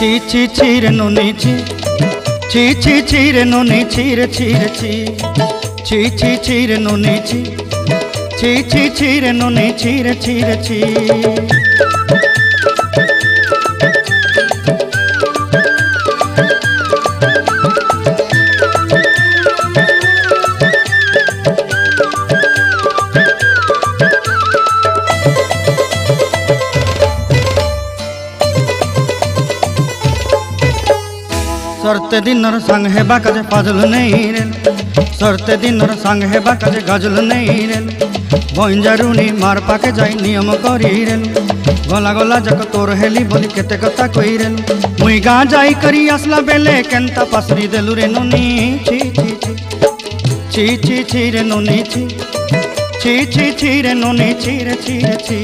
ছি ছি ছি রে নুনি ছি ছি ছি ছি রে নুনি ছি রে ছি রে ছি ছি ছি ছি রে নুনি ছি ছি ছি ছি রে নুনি ছি রে ছি রে ছি। सरते दिनर संग हेबा काजे फाजल नहीं रेल सरते दिनर संग हेबा काजे गजल नहीं रेल बंजारुनी मार पाके जाई नियम करी रेल गला गला जक तोर हेली बोली केते कथा कई रेल मुई गा जाई करी आसला बेले केंता पासरी देलु रे नुनी छी छी छी छी छी छी रे नुनी छी छी छी छी रे नुनी छी रे छी रे छी।